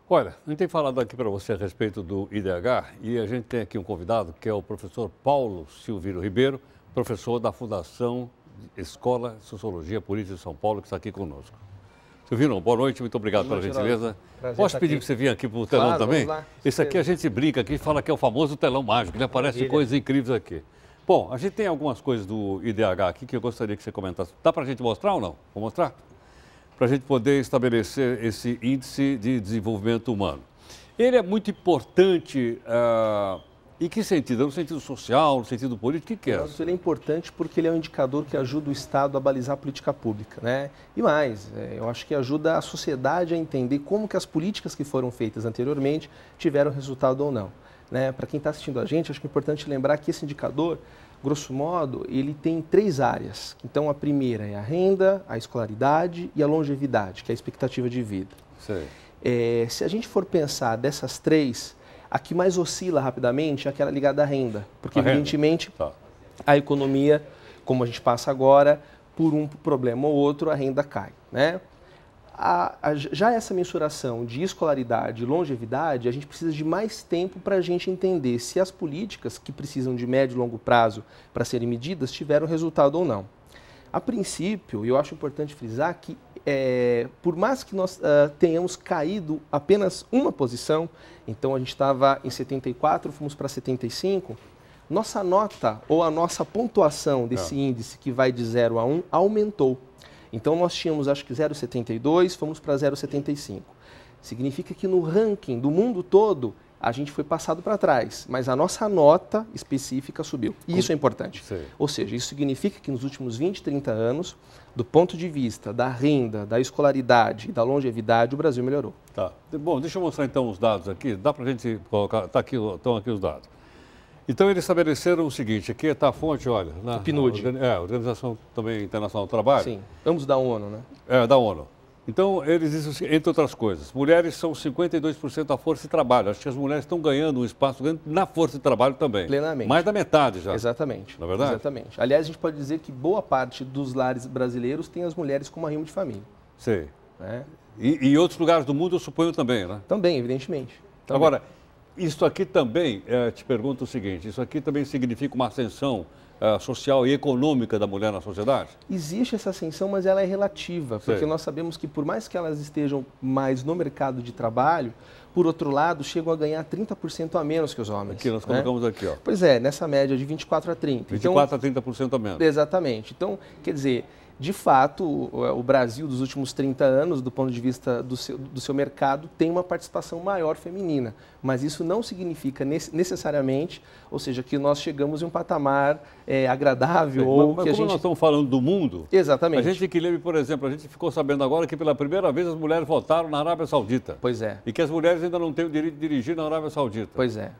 Olha, a gente tem falado aqui para você a respeito do IDH e a gente tem aqui um convidado que é o professor Paulo Silvino Ribeiro, professor da Fundação Escola de Sociologia Política de São Paulo, que está aqui conosco. Silvino, boa noite, muito obrigado pela gentileza. Posso pedir que você venha aqui para o telão também? Esse aqui a gente brinca aqui e fala que é o famoso telão mágico, ele aparece coisas incríveis aqui. Bom, a gente tem algumas coisas do IDH aqui que eu gostaria que você comentasse. Dá para a gente mostrar ou não? Vou mostrar? Para a gente poder estabelecer esse índice de desenvolvimento humano. Ele é muito importante, em que sentido? No sentido social, no sentido político, o que é? Ele é importante porque ele é um indicador que ajuda o Estado a balizar a política pública, né? E mais, eu acho que ajuda a sociedade a entender como que as políticas que foram feitas anteriormente tiveram resultado ou não. Né? Para quem está assistindo a gente, acho que é importante lembrar que esse indicador, grosso modo, ele tem 3 áreas. Então, a primeira é a renda, a escolaridade e a longevidade, que é a expectativa de vida. Se a gente for pensar dessas 3, a que mais oscila rapidamente é aquela ligada à renda. Porque, evidentemente, a economia, como a gente passa agora, por um problema ou outro, a renda cai, né? Já essa mensuração de escolaridade e longevidade, a gente precisa de mais tempo para a gente entender se as políticas que precisam de médio e longo prazo para serem medidas tiveram resultado ou não. A princípio, eu acho importante frisar que, por mais que nós tenhamos caído apenas uma posição, então a gente estava em 74, fomos para 75, nossa nota ou a nossa pontuação desse índice que vai de 0 a 1 aumentou. Então, nós tínhamos, acho que 0,72, fomos para 0,75. Significa que no ranking do mundo todo, a gente foi passado para trás, mas a nossa nota específica subiu. E isso é importante. Ou seja, isso significa que nos últimos 20, 30 anos, do ponto de vista da renda, da escolaridade e da longevidade, o Brasil melhorou. Tá. Bom, deixa eu mostrar então os dados aqui. Dá para a gente colocar, estão aqui os dados. Então, eles estabeleceram o seguinte, aqui está a fonte, olha... O PNUD. Organização também Internacional do Trabalho. Sim, ambos da ONU, né? Da ONU. Então, eles dizem, entre outras coisas, mulheres são 52% da força de trabalho. Acho que as mulheres estão ganhando um espaço grande na força de trabalho também. Plenamente. Mais da metade já. Exatamente. Não é verdade? Exatamente. Aliás, a gente pode dizer que boa parte dos lares brasileiros tem as mulheres como arrimo de família. Sei. Né? E em outros lugares do mundo, eu suponho também, né? Também, evidentemente. Também. Agora, isso aqui também, te pergunto o seguinte, isso aqui também significa uma ascensão social e econômica da mulher na sociedade? Existe essa ascensão, mas ela é relativa, porque nós sabemos que por mais que elas estejam mais no mercado de trabalho, por outro lado, chegam a ganhar 30% a menos que os homens. Aqui, nós colocamos aqui, ó. Pois é, nessa média de 24 a 30. 24 a 30% a menos. Exatamente. Então, quer dizer... De fato, o Brasil dos últimos 30 anos, do ponto de vista do seu mercado, tem uma participação maior feminina. Mas isso não significa necessariamente, ou seja, que nós chegamos em um patamar agradável. Mas como nós estamos falando do mundo, exatamente. A gente que lembra, por exemplo, a gente ficou sabendo agora que pela primeira vez as mulheres votaram na Arábia Saudita. Pois é. E que as mulheres ainda não têm o direito de dirigir na Arábia Saudita. Pois é.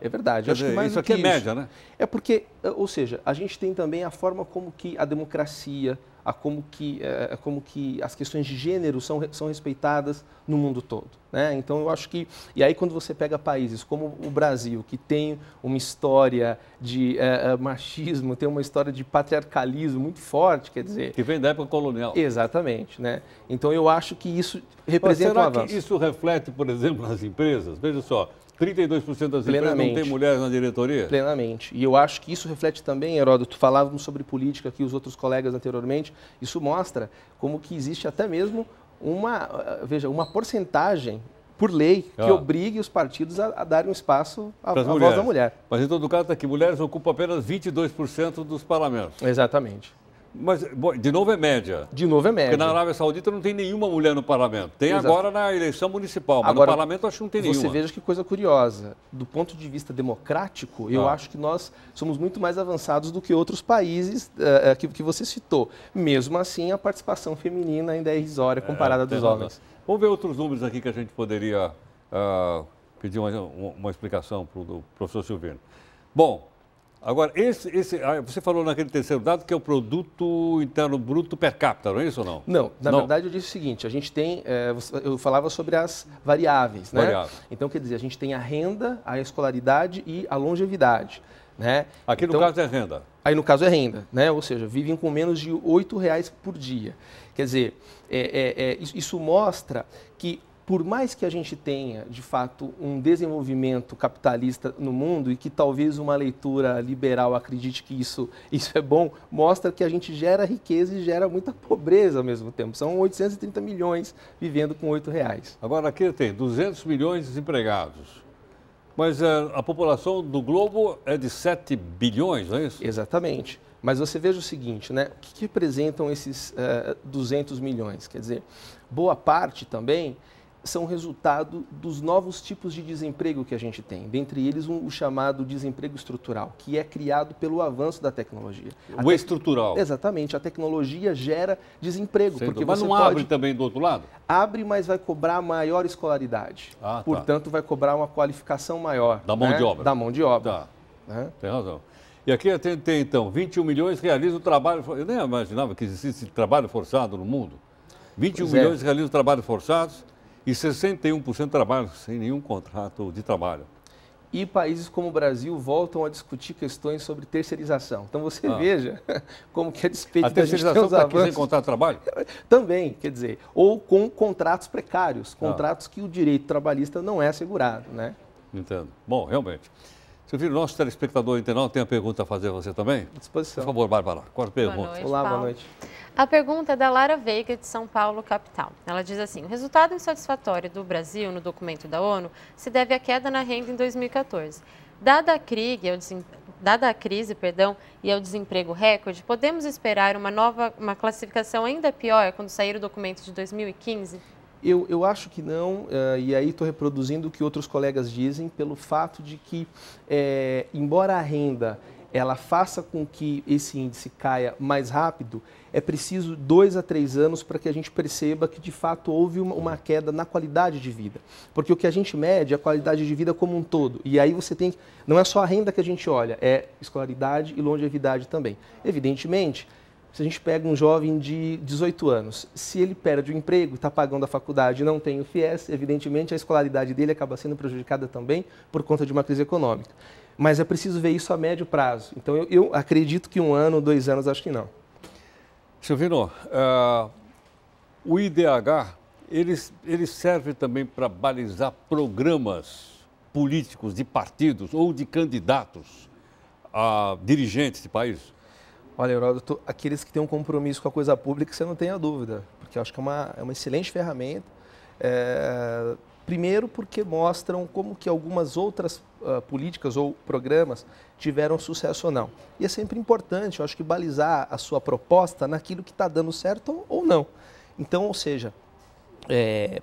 É verdade. Acho que mais isso aqui é média, né? É porque, ou seja, a gente tem também a forma como que a democracia, como que as questões de gênero são respeitadas no mundo todo. Né? Então, eu acho que... E aí, quando você pega países como o Brasil, que tem uma história de machismo, tem uma história de patriarcalismo muito forte, quer dizer... Que vem da época colonial. Exatamente. Né? Então, eu acho que isso representa um avanço. Será que isso reflete, por exemplo, nas empresas? Veja só, 32% das empresas não têm mulheres na diretoria? Plenamente. E eu acho que isso reflete também, Heródoto, falávamos sobre política aqui, os outros colegas anteriormente, isso mostra como que existe até mesmo uma porcentagem por lei que obrigue os partidos a darem um espaço à voz da mulher. Mas em todo caso está aqui, mulheres ocupam apenas 22% dos parlamentos. Exatamente. Mas, de novo, é média. De novo é média. Porque na Arábia Saudita não tem nenhuma mulher no parlamento. Tem agora na eleição municipal, mas agora, no parlamento acho que não tem nenhuma. Você veja que coisa curiosa. Do ponto de vista democrático, eu acho que nós somos muito mais avançados do que outros países que você citou. Mesmo assim, a participação feminina ainda é irrisória comparada dos homens. Vamos ver outros números aqui que a gente poderia pedir uma explicação para o professor Silvino. Bom, agora, você falou naquele terceiro dado que é o produto interno bruto per capita, não é isso ou não? Não, na verdade eu disse o seguinte, a gente tem, eu falava sobre as variáveis, né? Então, quer dizer, a gente tem a renda, a escolaridade e a longevidade, né? Aqui no caso é renda. Aí no caso é renda, né? Ou seja, vivem com menos de R$ 8 por dia. Quer dizer, isso mostra que por mais que a gente tenha, de fato, um desenvolvimento capitalista no mundo e que talvez uma leitura liberal acredite que isso é bom, mostra que a gente gera riqueza e gera muita pobreza ao mesmo tempo. São 830 milhões vivendo com R$8. Agora, aqui tem 200 milhões de desempregados. Mas a população do globo é de 7 bilhões, não é isso? Exatamente. Mas você veja o seguinte, né? O que representam esses 200 milhões? Quer dizer, boa parte também são resultado dos novos tipos de desemprego que a gente tem, dentre eles o chamado desemprego estrutural, que é criado pelo avanço da tecnologia. O estrutural. Exatamente, a tecnologia gera desemprego. Porque mas não abre também do outro lado? Abre, mas vai cobrar maior escolaridade. Portanto, vai cobrar uma qualificação maior. Da mão de obra. Da mão de obra. Tá. Tem razão. E aqui tem, então, 21 milhões realizam trabalho... Eu nem imaginava que existisse trabalho forçado no mundo. 21 milhões realizam trabalho forçados e 61% trabalham sem nenhum contrato de trabalho. E países como o Brasil voltam a discutir questões sobre terceirização. Então você veja como que a despeito da gente ter os avanços... A terceirização está aqui sem contrato de trabalho? Também, quer dizer, ou com contratos precários, contratos que o direito trabalhista não é assegurado, né? Entendo. Bom, realmente. Silvino, nosso telespectador internauta tem uma pergunta a fazer a você também? À disposição. Por favor, Bárbara, qual a pergunta? Boa noite, Olá, Paulo. boa noite. A pergunta é da Lara Veiga, de São Paulo, capital. Ela diz assim: o resultado insatisfatório do Brasil no documento da ONU se deve à queda na renda em 2014. Dada a crise e ao desemprego recorde, podemos esperar uma classificação ainda pior quando sair o documento de 2015? Eu acho que não, e aí estou reproduzindo o que outros colegas dizem, pelo fato de que, embora a renda ela faça com que esse índice caia mais rápido, é preciso 2 a 3 anos para que a gente perceba que, de fato, houve uma queda na qualidade de vida. Porque o que a gente mede é a qualidade de vida como um todo. E aí você tem... Não é só a renda que a gente olha, é escolaridade e longevidade também. Evidentemente, se a gente pega um jovem de 18 anos, se ele perde o emprego, está pagando a faculdade e não tem o FIES, evidentemente a escolaridade dele acaba sendo prejudicada também por conta de uma crise econômica. Mas é preciso ver isso a médio prazo. Então eu acredito que 1 ano, 2 anos, acho que não. Silvino, o IDH, ele serve também para balizar programas políticos de partidos ou de candidatos a dirigentes de país? Olha, Heródoto, aqueles que têm um compromisso com a coisa pública, você não tenha dúvida, porque eu acho que é uma excelente ferramenta. Primeiro porque mostram como que algumas outras políticas ou programas tiveram sucesso ou não. E é sempre importante, eu acho que balizar a sua proposta naquilo que está dando certo ou não. Então, ou seja,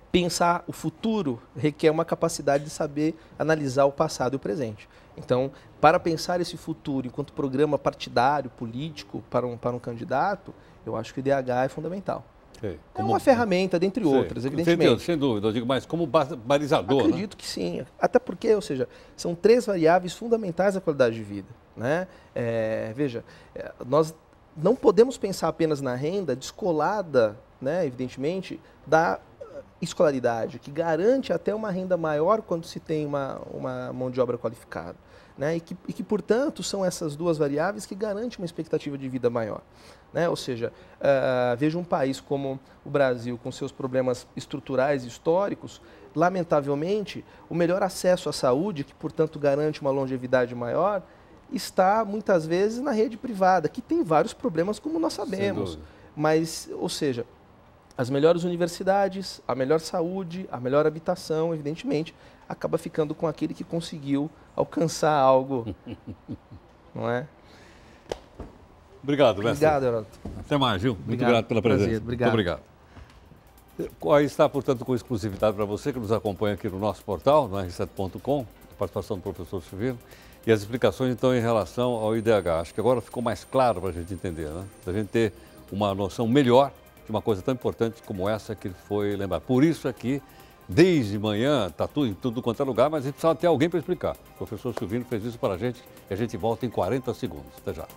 pensar o futuro requer uma capacidade de saber analisar o passado e o presente. Então, para pensar esse futuro enquanto programa partidário, político, para um candidato, eu acho que o IDH é fundamental. É uma ferramenta, dentre outras, evidentemente. Sem dúvida, eu digo mais como balizador. Acredito que sim. Até porque, ou seja, são 3 variáveis fundamentais da qualidade de vida, né? Veja, nós não podemos pensar apenas na renda descolada, né, evidentemente, da escolaridade, que garante até uma renda maior quando se tem uma mão de obra qualificada. Né? E que, portanto, são essas 2 variáveis que garantem uma expectativa de vida maior. Né? Ou seja, veja um país como o Brasil, com seus problemas estruturais e históricos, lamentavelmente, o melhor acesso à saúde, que, portanto, garante uma longevidade maior, está, muitas vezes, na rede privada, que tem vários problemas, como nós sabemos. Mas, ou seja, as melhores universidades, a melhor saúde, a melhor habitação, evidentemente, acaba ficando com aquele que conseguiu alcançar algo, não é? Obrigado, mestre. Obrigado, Heródoto. Até mais, viu? Muito grato pela presença. Prazer, obrigado. Muito obrigado. Aí está, portanto, com exclusividade para você que nos acompanha aqui no nosso portal, no r7.com, a participação do professor Silvino, e as explicações, então, em relação ao IDH. Acho que agora ficou mais claro para a gente entender, né? Para a gente ter uma noção melhor de uma coisa tão importante como essa que foi lembrada. Por isso aqui, desde manhã, está tudo em tudo quanto é lugar, mas a gente precisava ter alguém para explicar. O professor Silvino fez isso para a gente e a gente volta em 40 segundos. Até já.